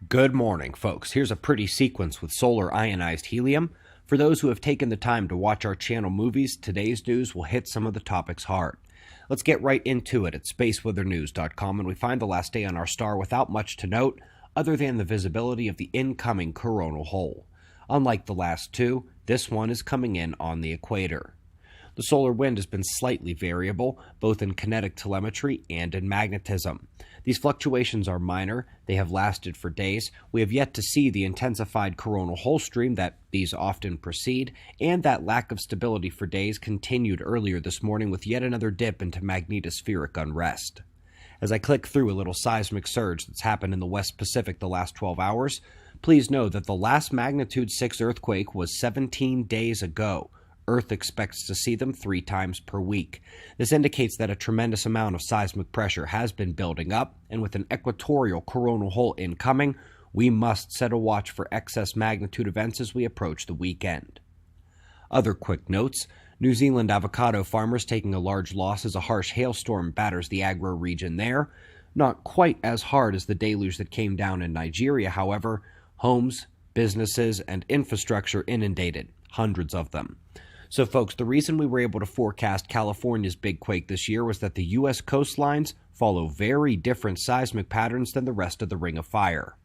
Good morning, folks. Here's a pretty sequence with solar ionized helium. For those who have taken the time to watch our channel movies, today's news will hit some of the topics hard. Let's get right into it at spaceweathernews.com, and we find the last day on our star without much to note other than the visibility of the incoming coronal hole. Unlike the last two, this one is coming in on the equator. The solar wind has been slightly variable, both in kinetic telemetry and in magnetism. These fluctuations are minor, they have lasted for days. We have yet to see the intensified coronal hole stream that these often precede, and that lack of stability for days continued earlier this morning with yet another dip into magnetospheric unrest. As I click through a little seismic surge that's happened in the West Pacific the last 12 hours, please know that the last magnitude 6 earthquake was 17 days ago. Earth expects to see them 3 times per week. This indicates that a tremendous amount of seismic pressure has been building up, and with an equatorial coronal hole incoming, we must set a watch for excess magnitude events as we approach the weekend. Other quick notes: New Zealand avocado farmers taking a large loss as a harsh hailstorm batters the agro region there. Not quite as hard as the deluge that came down in Nigeria, however. Homes, businesses, and infrastructure inundated, hundreds of them. So folks, the reason we were able to forecast California's big quake this year was that the U.S. coastlines follow very different seismic patterns than the rest of the Ring of Fire.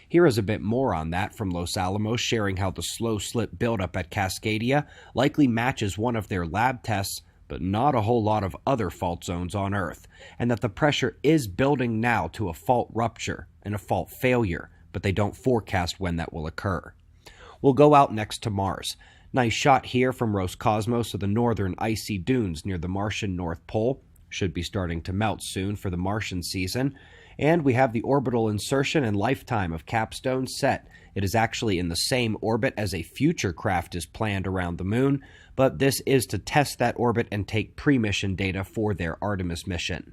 Here is a bit more on that from Los Alamos, sharing how the slow slip buildup at Cascadia likely matches one of their lab tests, but not a whole lot of other fault zones on Earth, and that the pressure is building now to a fault rupture and a fault failure, but they don't forecast when that will occur. We'll go out next to Mars. Nice shot here from Roscosmos of the northern icy dunes near the Martian North Pole. Should be starting to melt soon for the Martian season. And we have the orbital insertion and lifetime of Capstone set. It is actually in the same orbit as a future craft is planned around the moon, but this is to test that orbit and take pre-mission data for their Artemis mission.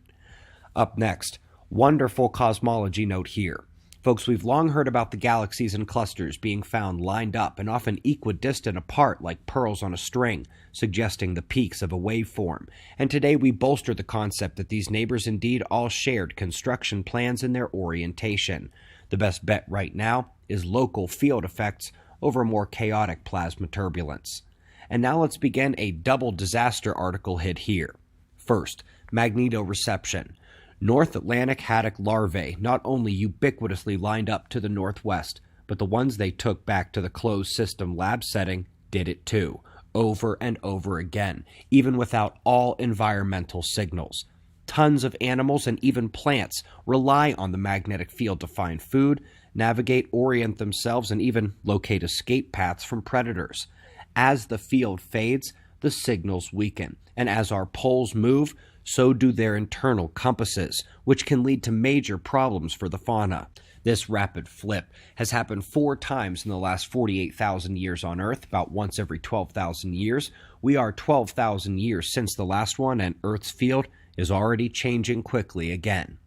Up next, wonderful cosmology note here. Folks, we've long heard about the galaxies and clusters being found lined up and often equidistant apart like pearls on a string, suggesting the peaks of a waveform. And today we bolster the concept that these neighbors indeed all shared construction plans in their orientation. The best bet right now is local field effects over more chaotic plasma turbulence. And now let's begin a double disaster article hit here. First, magnetoreception. North Atlantic haddock larvae not only ubiquitously lined up to the northwest, but the ones they took back to the closed system lab setting did it too, over and over again, even without all environmental signals. Tons of animals and even plants rely on the magnetic field to find food, navigate, orient themselves, and even locate escape paths from predators. As the field fades, the signals weaken, and as our poles move, so do their internal compasses, which can lead to major problems for the fauna. This rapid flip has happened 4 times in the last 48,000 years on Earth, about once every 12,000 years. We are 12,000 years since the last one, and Earth's field is already changing quickly again.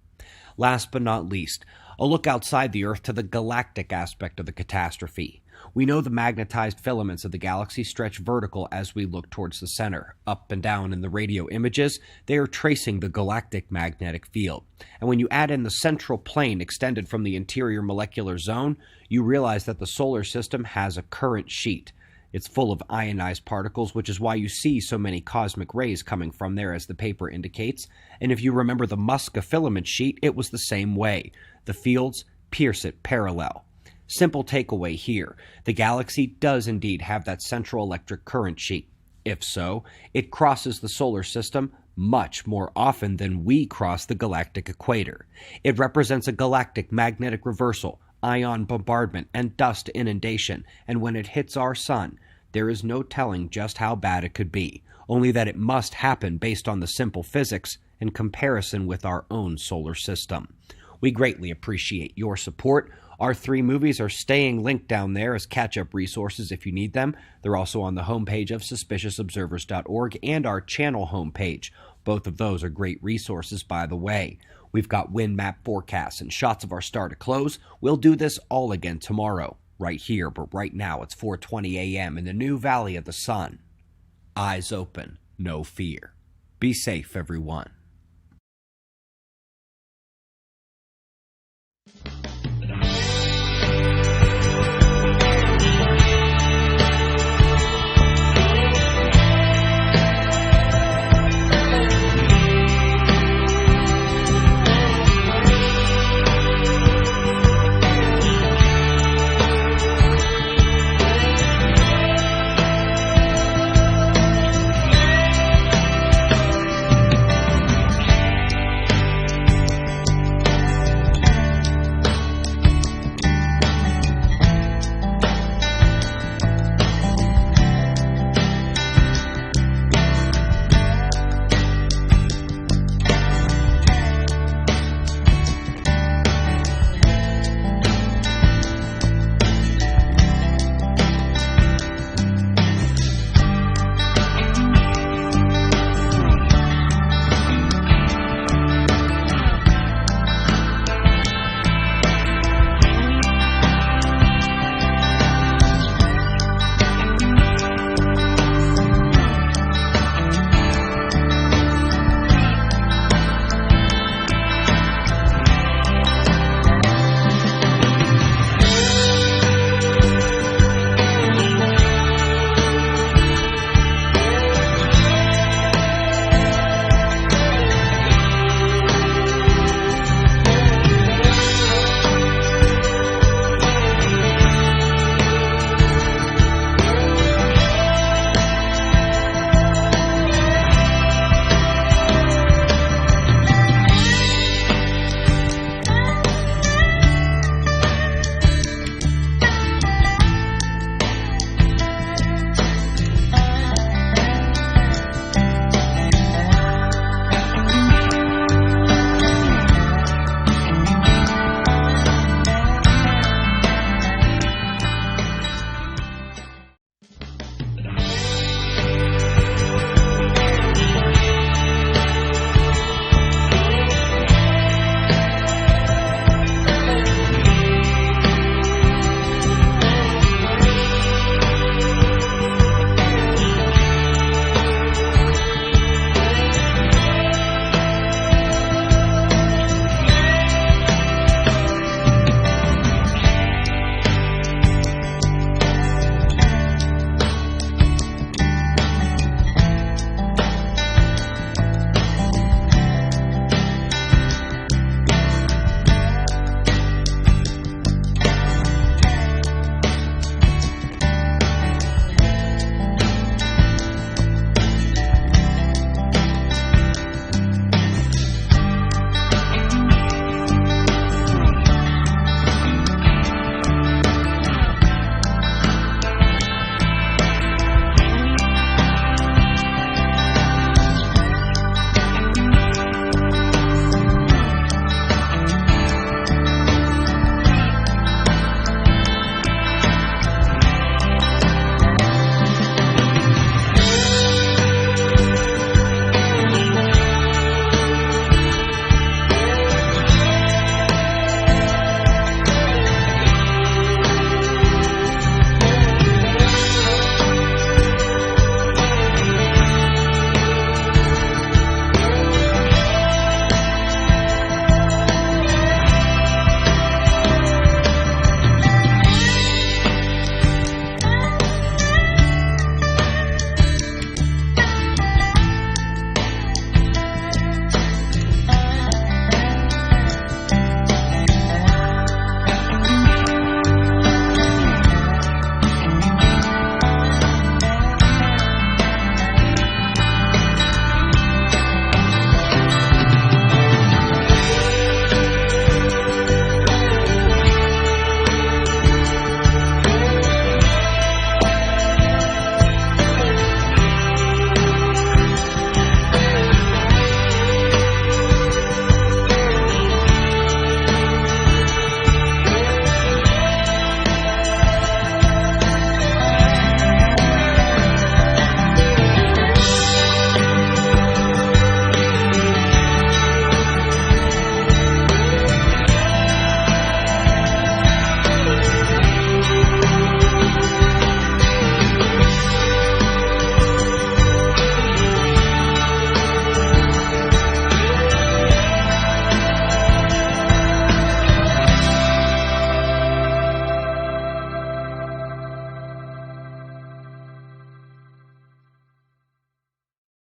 Last but not least, a look outside the Earth to the galactic aspect of the catastrophe. We know the magnetized filaments of the galaxy stretch vertical as we look towards the center. Up and down in the radio images, they are tracing the galactic magnetic field. And when you add in the central plane extended from the interior molecular zone, you realize that the solar system has a current sheet. It's full of ionized particles, which is why you see so many cosmic rays coming from there, as the paper indicates. And if you remember the Muska filament sheet, it was the same way. The fields pierce it parallel. Simple takeaway here: the galaxy does indeed have that central electric current sheet. If so, it crosses the solar system much more often than we cross the galactic equator. It represents a galactic magnetic reversal, ion bombardment, and dust inundation, and when it hits our sun, there is no telling just how bad it could be, only that it must happen based on the simple physics in comparison with our own solar system. We greatly appreciate your support. Our 3 movies are staying linked down there as catch-up resources if you need them. They're also on the homepage of suspiciousobservers.org and our channel homepage. Both of those are great resources, by the way. We've got wind map forecasts and shots of our star to close. We'll do this all again tomorrow, right here, but right now it's 4:20 a.m. in the new Valley of the Sun. Eyes open, no fear. Be safe, everyone.